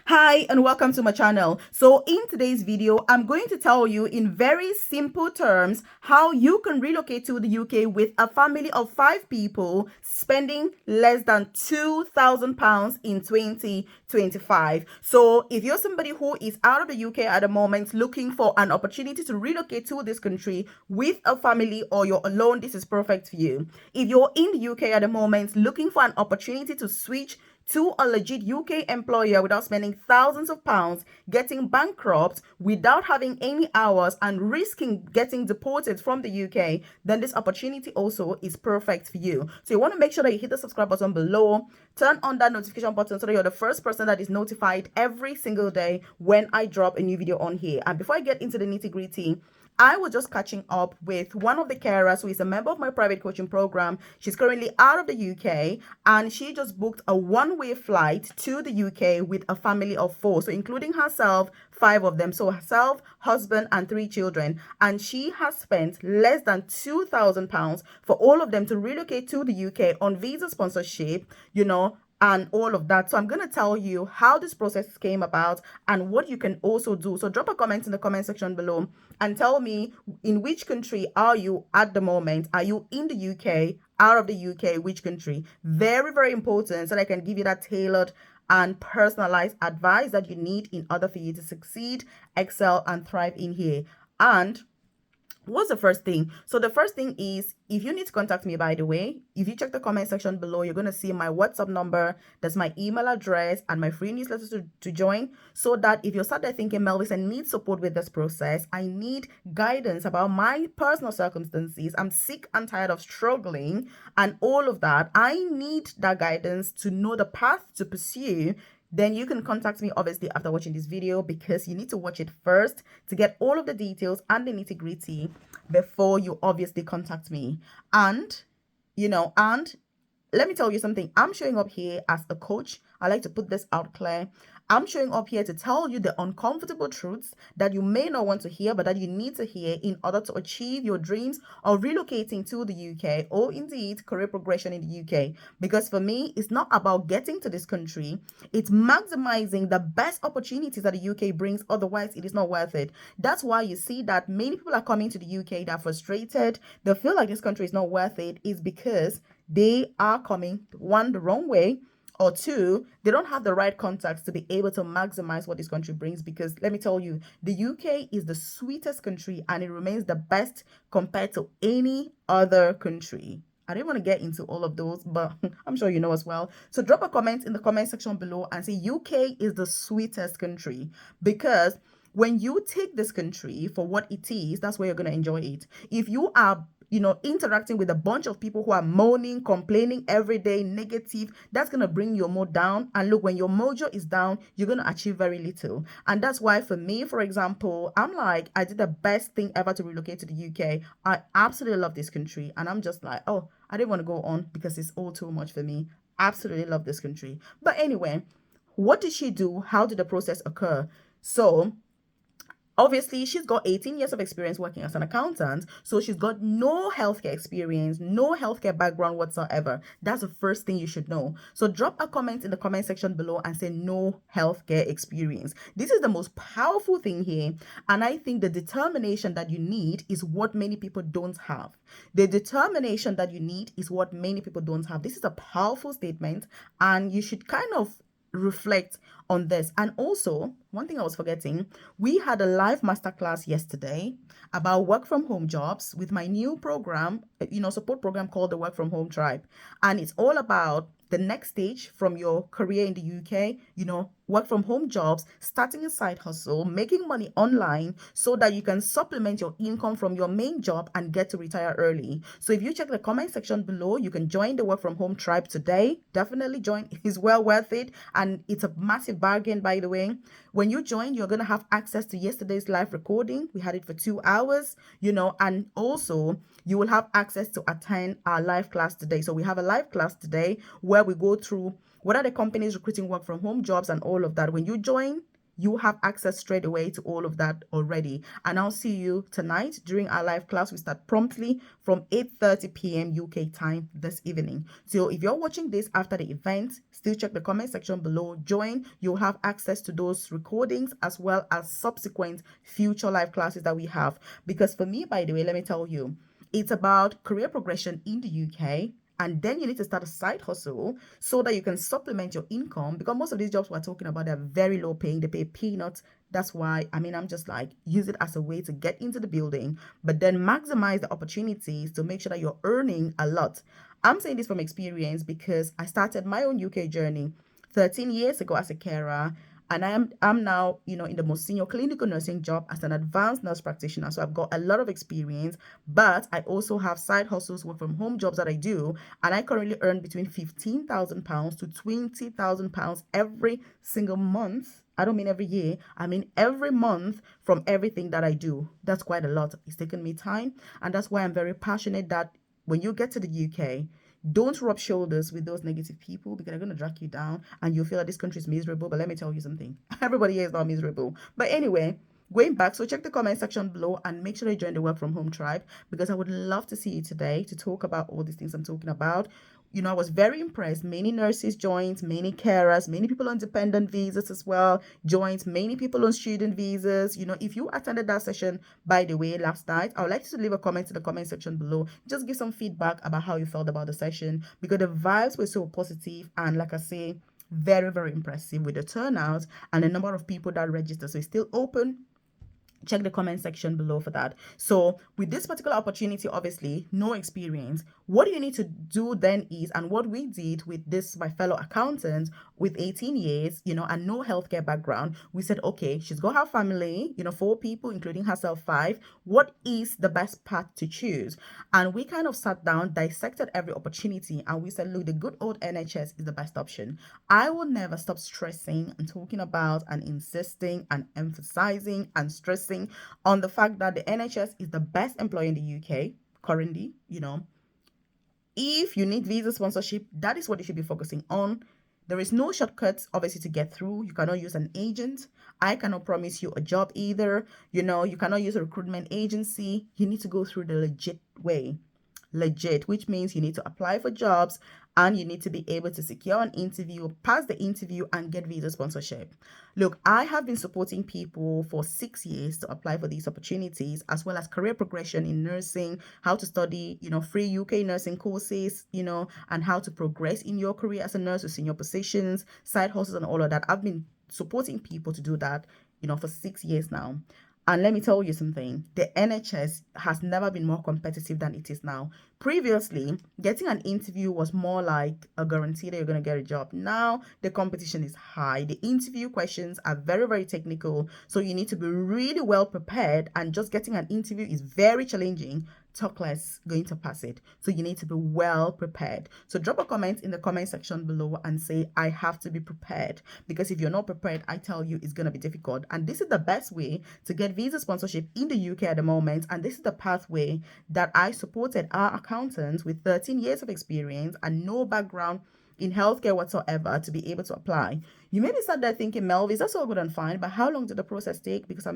Hi and welcome to my channel. So in today's video, I'm going to tell you in very simple terms how you can relocate to the UK with a family of 5 people spending less than £2,000 in 2025. So if you're somebody who is out of the UK at the moment looking for an opportunity to relocate to this country with a family or you're alone, this is perfect for you. If you're in the UK at the moment looking for an opportunity to switch to a legit UK employer without spending thousands of pounds, getting bankrupt without having any hours, and risking getting deported from the UK, then this opportunity also is perfect for you. So you want to make sure that you hit the subscribe button below, turn on that notification button so that you're the first person that is notified every single day when I drop a new video on here. And before I get into the nitty-gritty, I was just catching up with one of the carers who is a member of my private coaching program. She's currently out of the UK and she just booked a one-way flight to the UK with a family of 4. So including herself, 5 of them. So herself, husband, and 3 children. And she has spent less than £2,000 for all of them to relocate to the UK on visa sponsorship, and all of that. So I'm going to tell you how this process came about and what you can also do. So drop a comment in the comment section below and tell me, in which country are you at the moment? Are you in the UK, out of the UK, which country? Very, very important so that I can give you that tailored and personalized advice that you need in order for you to succeed, excel, and thrive in here. And what's the first thing? So the first thing is, if you need to contact me, by the way, if you check the comment section below, you're going to see my WhatsApp number, that's my email address, and my free newsletter to join, so that if you're sat there thinking, Melvis, I need support with this process, I need guidance about my personal circumstances, I'm sick and tired of struggling and all of that, I need that guidance to know the path to pursue, then you can contact me obviously after watching this video, because you need to watch it first to get all of the details and the nitty-gritty before you obviously contact me. And let me tell you something. I'm showing up here as a coach. I like to put this out clear. I'm showing up here to tell you the uncomfortable truths that you may not want to hear, but that you need to hear in order to achieve your dreams of relocating to the UK, or indeed career progression in the UK. Because for me, it's not about getting to this country. It's maximizing the best opportunities that the UK brings. Otherwise, it is not worth it. That's why you see that many people are coming to the UK. They're frustrated. They feel like this country is not worth it. Is because they are coming, one, the wrong way, or 2, they don't have the right contacts to be able to maximize what this country brings. Because let me tell you, the UK is the sweetest country and it remains the best compared to any other country. I didn't want to get into all of those, but I'm sure you know as well. So drop a comment in the comment section below and say UK is the sweetest country, because when you take this country for what it is, that's where you're going to enjoy it. If you are interacting with a bunch of people who are moaning, complaining every day, negative, that's going to bring your mood down. And look, when your mojo is down, you're going to achieve very little. And that's why for me, for example, I'm like, I did the best thing ever to relocate to the UK. I absolutely love this country. And I'm just like, oh, I didn't want to go on because it's all too much for me. Absolutely love this country. But anyway, what did she do? How did the process occur? So obviously, she's got 18 years of experience working as an accountant, so she's got no healthcare experience, no healthcare background whatsoever. That's the first thing you should know. So drop a comment in the comment section below and say no healthcare experience. This is the most powerful thing here, and I think the determination that you need is what many people don't have. The determination that you need is what many people don't have. This is a powerful statement, and you should kind of reflect on this. And also, one thing I was forgetting, we had a live masterclass yesterday about work from home jobs with my new program, support program called the Work from Home Tribe. And it's all about the next stage from your career in the UK, work from home jobs, starting a side hustle, making money online so that you can supplement your income from your main job and get to retire early. So if you check the comment section below, you can join the Work from Home Tribe today. Definitely join. It's well worth it. And it's a massive bargain, by the way. When you join, you're going to have access to yesterday's live recording. We had it for 2 hours, and also you will have access to attend our live class today. So we have a live class today where we go through what are the companies recruiting work from home jobs and all of that. When you join, you have access straight away to all of that already. And I'll see you tonight during our live class. We start promptly from 8:30 p.m. UK time this evening. So if you're watching this after the event, still check the comment section below, join. You'll have access to those recordings as well as subsequent future live classes that we have. Because for me, by the way, let me tell you, it's about career progression in the UK, and then you need to start a side hustle so that you can supplement your income, because most of these jobs we're talking about, they're very low paying, they pay peanuts. That's why, I'm just like, use it as a way to get into the building, but then maximize the opportunities to make sure that you're earning a lot. I'm saying this from experience because I started my own UK journey 13 years ago as a carer, and I'm now, in the most senior clinical nursing job as an advanced nurse practitioner. So I've got a lot of experience, but I also have side hustles, work from home jobs that I do, and I currently earn between £15,000 to £20,000 every single month. I don't mean every year, I mean every month from everything that I do. That's quite a lot. It's taken me time, and that's why I'm very passionate that when you get to the UK, don't rub shoulders with those negative people, because they're going to drag you down and you'll feel that this country is miserable. But let me tell you something, everybody here is not miserable. But anyway, going back, so check the comment section below and make sure you join the work from home tribe, because I would love to see you today to talk about all these things I'm talking about. I was very impressed. Many nurses joined, many carers, many people on dependent visas as well joined, many people on student visas. If you attended that session, by the way, last night, I would like you to leave a comment in the comment section below. Just give some feedback about how you felt about the session, because the vibes were so positive, and like I say, very, very impressive with the turnout and the number of people that registered. So it's still open. Check the comment section below for that. So with this particular opportunity, obviously no experience, what you need to do then is, and what we did with this, my fellow accountant with 18 years, and no healthcare background, we said, okay, she's got her family, 4 people, including herself 5. What is the best path to choose? And we kind of sat down, dissected every opportunity, and we said, look, the good old NHS is the best option. I will never stop stressing and talking about and insisting and emphasizing and stressing on the fact that the NHS is the best employer in the UK currently. If you need visa sponsorship, that is what you should be focusing on. There is no shortcuts, obviously, to get through. You cannot use an agent. I cannot promise you a job either. You cannot use a recruitment agency. You need to go through the legit way. Legit, which means you need to apply for jobs and you need to be able to secure an interview, pass the interview, and get visa sponsorship. Look, I have been supporting people for 6 years to apply for these opportunities, as well as career progression in nursing, how to study, free UK nursing courses, and how to progress in your career as a nurse with senior positions, side hustles, and all of that. I've been supporting people to do that, for 6 years now. And let me tell you something, the NHS has never been more competitive than it is now. Previously, getting an interview was more like a guarantee that you're going to get a job. Now, the competition is high. The interview questions are very, very technical. So you need to be really well prepared, and just getting an interview is very challenging. Talk less, going to pass it. So you need to be well prepared. So drop a comment in the comment section below and say, I have to be prepared. Because if you're not prepared, I tell you, it's going to be difficult. And this is the best way to get visa sponsorship in the UK at the moment. And this is the pathway that I supported our accountants with 13 years of experience and no background in healthcare whatsoever to be able to apply. You may be sat there thinking, Melvis, that's all good and fine, but how long did the process take? Because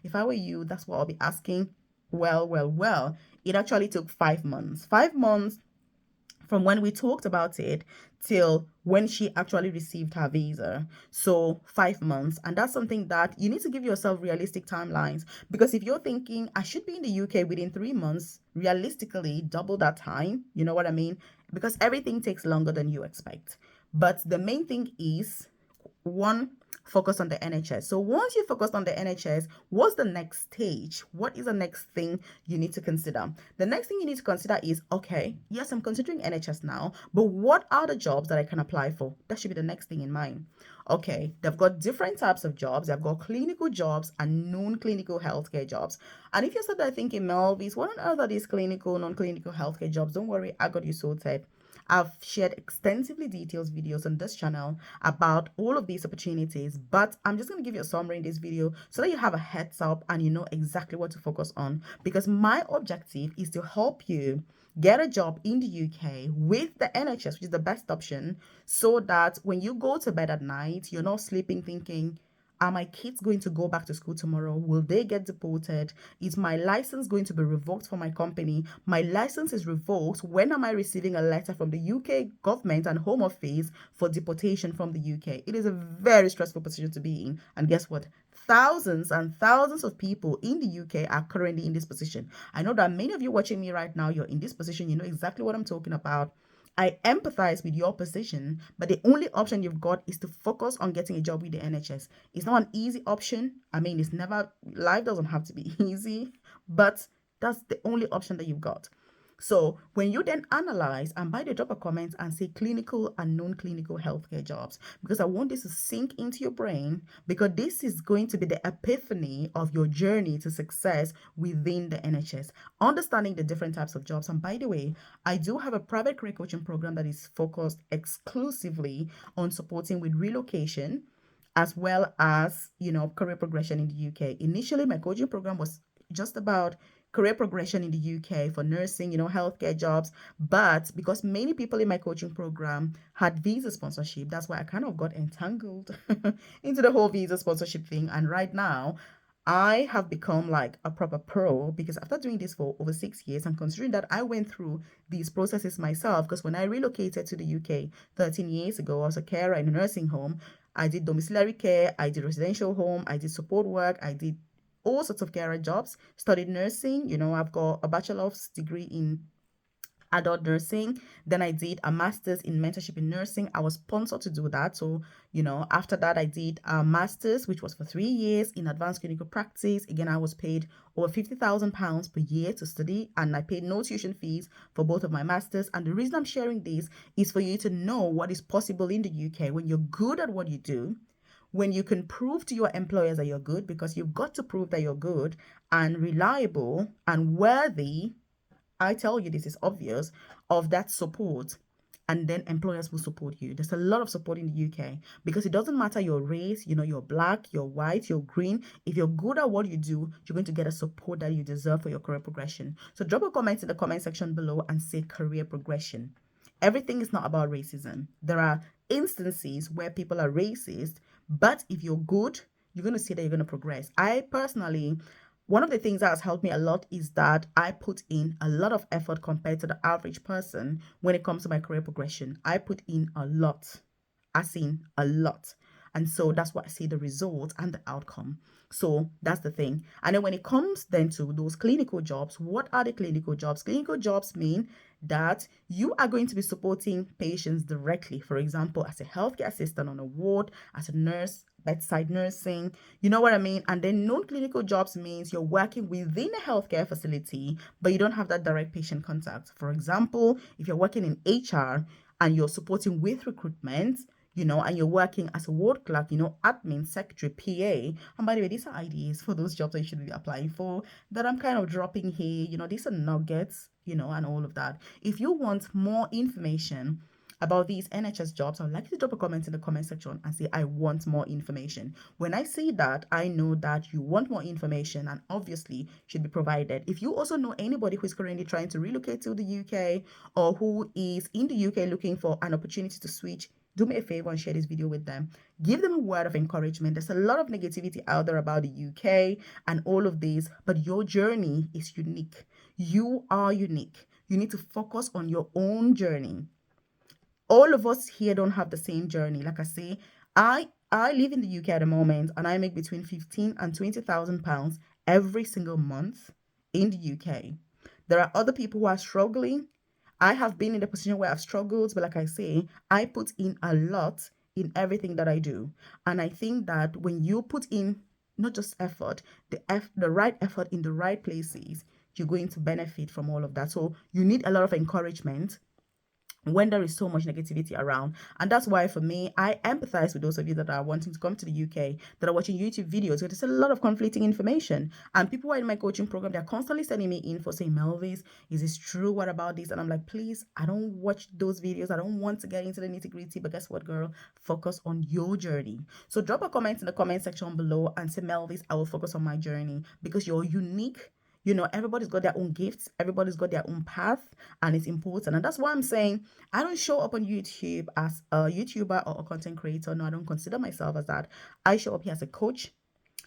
if I were you, that's what I'll be asking. Well, it actually took 5 months. 5 months from when we talked about it till when she actually received her visa. So 5 months. And that's something that you need to give yourself realistic timelines. Because if you're thinking, I should be in the UK within 3 months, realistically, double that time. You know what I mean? Because everything takes longer than you expect. But the main thing is, one, focus on the NHS. So once you focus on the NHS, what's the next stage? What is the next thing you need to consider? The next thing you need to consider is, okay, yes, I'm considering NHS now, but what are the jobs that I can apply for? That should be the next thing in mind. Okay, they've got different types of jobs. They've got clinical jobs and non-clinical healthcare jobs. And if you're sort of thinking, Melvis, what on earth are these clinical, non-clinical healthcare jobs? Don't worry, I got you sorted. I've shared extensively detailed videos on this channel about all of these opportunities, but I'm just going to give you a summary in this video so that you have a heads up and you know exactly what to focus on, because my objective is to help you get a job in the UK with the NHS, which is the best option, so that when you go to bed at night, you're not sleeping thinking, Are my kids going to go back to school tomorrow? Will they get deported? Is my license going to be revoked for my company? My license is revoked. When am I receiving a letter from the UK government and Home Office for deportation from the UK? It is a very stressful position to be in. And guess what? Thousands and thousands of people in the UK are currently in this position. I know that many of you watching me right now, you're in this position. You know exactly what I'm talking about. I empathize with your position, but the only option you've got is to focus on getting a job with the NHS. It's not an easy option. I mean, it's never, life doesn't have to be easy, but that's the only option that you've got. So when you then analyze, and by the drop a comment and say clinical and non-clinical healthcare jobs, because I want this to sink into your brain, because this is going to be the epiphany of your journey to success within the NHS, understanding the different types of jobs. And by the way, I do have a private career coaching program that is focused exclusively on supporting with relocation as well as, career progression in the UK. Initially, my coaching program was just about career progression in the UK for nursing, healthcare jobs. But because many people in my coaching program had visa sponsorship, that's why I kind of got entangled into the whole visa sponsorship thing. And right now, I have become like a proper pro because after doing this for over 6 years, and considering that I went through these processes myself, because when I relocated to the UK 13 years ago, I was a carer in a nursing home. I did domiciliary care, I did residential home, I did support work, I did all sorts of carer jobs, studied nursing. I've got a bachelor's degree in adult nursing. Then I did a master's in mentorship in nursing. I was sponsored to do that. So, after that, I did a master's, which was for 3 years in advanced clinical practice. Again, I was paid over £50,000 per year to study, and I paid no tuition fees for both of my masters. And the reason I'm sharing this is for you to know what is possible in the UK when you're good at what you do, when you can prove to your employers that you're good, because you've got to prove that you're good and reliable and worthy. I tell you, this is obvious, of that support, and then employers will support you. There's a lot of support in the UK because it doesn't matter your race, you're black, you're white, you're green. If you're good at what you do, you're going to get a support that you deserve for your career progression. So drop a comment in the comment section below and say career progression. Everything is not about racism. There are instances where people are racist, but if you're good, you're going to see that you're going to progress. I personally, one of the things that has helped me a lot is that I put in a lot of effort compared to the average person when it comes to my career progression. I put in a lot. I seen a lot. And so that's what I see the result and the outcome. So that's the thing. And then when it comes then to those clinical jobs, what are the clinical jobs? Clinical jobs mean that you are going to be supporting patients directly. For example, as a healthcare assistant on a ward, as a nurse, bedside nursing, you know what I mean? And then non-clinical jobs means you're working within a healthcare facility, but you don't have that direct patient contact. For example, if you're working in HR and you're supporting with recruitment, and you're working as a ward clerk, admin, secretary, PA. And by the way, these are ideas for those jobs that you should be applying for that I'm kind of dropping here. These are nuggets, and all of that. If you want more information about these NHS jobs, I would like you to drop a comment in the comment section and say, I want more information. When I see that, I know that you want more information and obviously should be provided. If you also know anybody who is currently trying to relocate to the UK or who is in the UK looking for an opportunity to switch, do me a favor and share this video with them. Give them a word of encouragement. There's a lot of negativity out there about the UK and all of this, but your journey is unique. You are unique. You need to focus on your own journey. All of us here don't have the same journey. Like I say, I live in the UK at the moment and I make between 15 and 20,000 pounds every single month in the UK. There are other people who are struggling. I have been in a position where I've struggled, but like I say, I put in a lot in everything that I do. And I think that when you put in not just effort, the right effort in the right places, you're going to benefit from all of that. So you need a lot of encouragement when there is so much negativity around. And that's why for me, I empathize with those of you that are wanting to come to the UK, that are watching YouTube videos, because there's a lot of conflicting information. And people who are in my coaching program, they're constantly sending me info saying, Melvis, is this true? What about this? And I'm like, please, I don't watch those videos. I don't want to get into the nitty-gritty, but guess what, girl? Focus on your journey. So drop a comment in the comment section below and say, Melvis, I will focus on my journey, because you're unique. Everybody's got their own gifts, everybody's got their own path, and it's important. And that's why I'm saying I don't show up on YouTube as a YouTuber or a content creator. No, I don't consider myself as that. I show up here as a coach.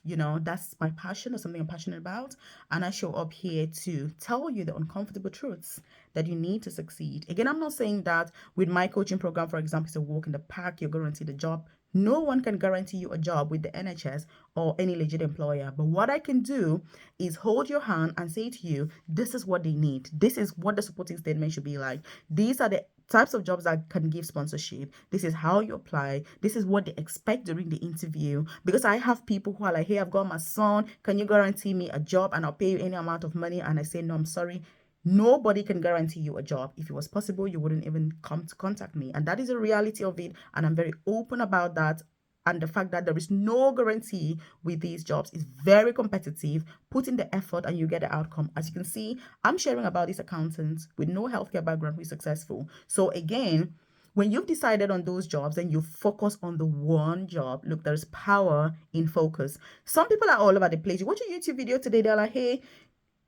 That's my passion or something I'm passionate about. And I show up here to tell you the uncomfortable truths that you need to succeed. Again, I'm not saying that with my coaching program, for example, it's a walk in the park, you're guaranteed a job. No one can guarantee you a job with the NHS or any legit employer. But what I can do is hold your hand and say to you, this is what they need. This is what the supporting statement should be like. These are the types of jobs that can give sponsorship. This is how you apply. This is what they expect during the interview. Because I have people who are like, hey, I've got my son. Can you guarantee me a job and I'll pay you any amount of money? And I say, no, I'm sorry. Nobody can guarantee you a job. If it was possible, you wouldn't even come to contact me. And that is the reality of it. And I'm very open about that. And the fact that there is no guarantee with these jobs is very competitive. Put in the effort and you get the outcome. As you can see, I'm sharing about these accountants with no healthcare background who is successful. So again, when you've decided on those jobs, then you focus on the one job. Look, there's power in focus. Some people are all over the place. You watch a YouTube video today, they're like, hey,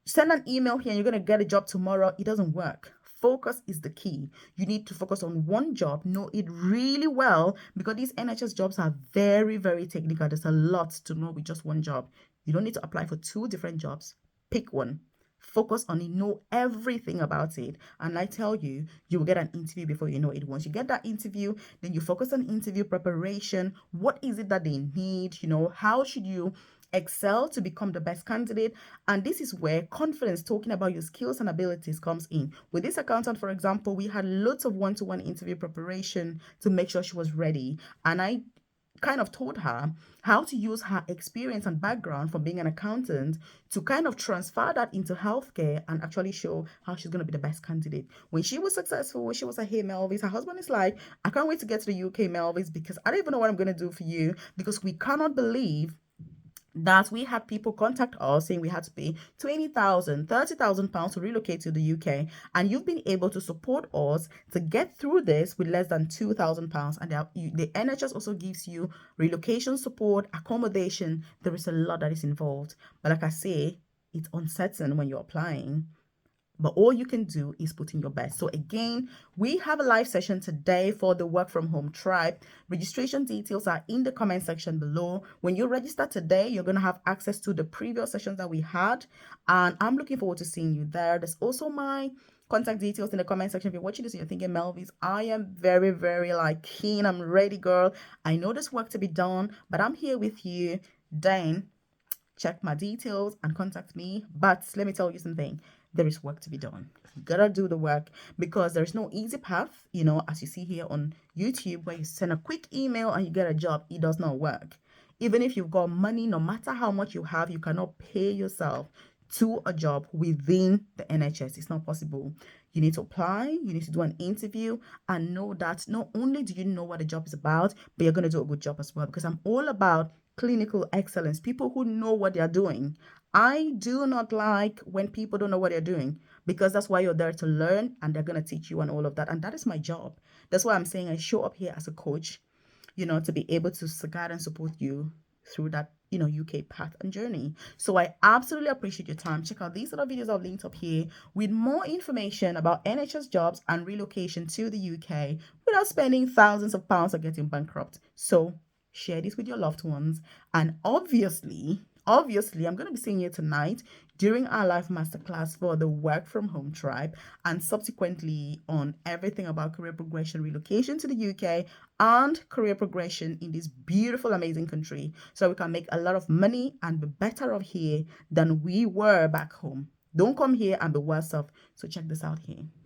send an email here and you're going to get a job tomorrow. It doesn't work. Focus is the key. You need to focus on one job, know it really well, because these NHS jobs are very, very technical. There's a lot to know with just one job. You don't need to apply for 2 different jobs. Pick one. Focus on it, know everything about it. And I tell you, you will get an interview before you know it. Once you get that interview, then you focus on interview preparation. What is it that they need? How should you excel to become the best candidate? And this is where confidence, talking about your skills and abilities, comes in. With this accountant, for example, we had lots of one-to-one interview preparation to make sure she was ready. And I kind of told her how to use her experience and background from being an accountant to kind of transfer that into healthcare and actually show how she's going to be the best candidate. When she was successful, she was like, hey, Melvis, her husband is like, I can't wait to get to the UK, Melvis, because I don't even know what I'm going to do for you, because we cannot believe that we had people contact us saying we had to pay 20,000, 30,000 pounds to relocate to the UK, and you've been able to support us to get through this with less than 2,000 pounds. And the NHS also gives you relocation support, accommodation. There is a lot that is involved, but like I say, it's uncertain when you're applying. But all you can do is put in your best. So again, we have a live session today for the Work From Home Tribe. Registration details are in the comment section below. When you register today, you're going to have access to the previous sessions that we had. And I'm looking forward to seeing you there. There's also my contact details in the comment section. If you're watching this and you're thinking, Melvis, I am very, very keen. I'm ready, girl. I know there's work to be done, but I'm here with you. Then check my details and contact me. But let me tell you something. There is work to be done. You gotta do the work, because there's no easy path, as you see here on YouTube, where you send a quick email and you get a job. It does not work. Even if you've got money, no matter how much you have, you cannot pay yourself to a job within the NHS. It's not possible. You need to apply, you need to do an interview, and know that not only do you know what the job is about, but you're going to do a good job as well, because I'm all about clinical excellence, people who know what they're doing. I do not like when people don't know what they're doing, because that's why you're there to learn, and they're going to teach you and all of that. And that is my job. That's why I'm saying I show up here as a coach, to be able to guide and support you through that, UK path and journey. So I absolutely appreciate your time. Check out these other videos I've linked up here with more information about NHS jobs and relocation to the UK without spending thousands of pounds or getting bankrupt. So share this with your loved ones. And obviously, I'm going to be seeing you tonight during our live masterclass for the Work From Home Tribe, and subsequently on everything about career progression, relocation to the UK, and career progression in this beautiful, amazing country, so we can make a lot of money and be better off here than we were back home. Don't come here and be worse off. So check this out here.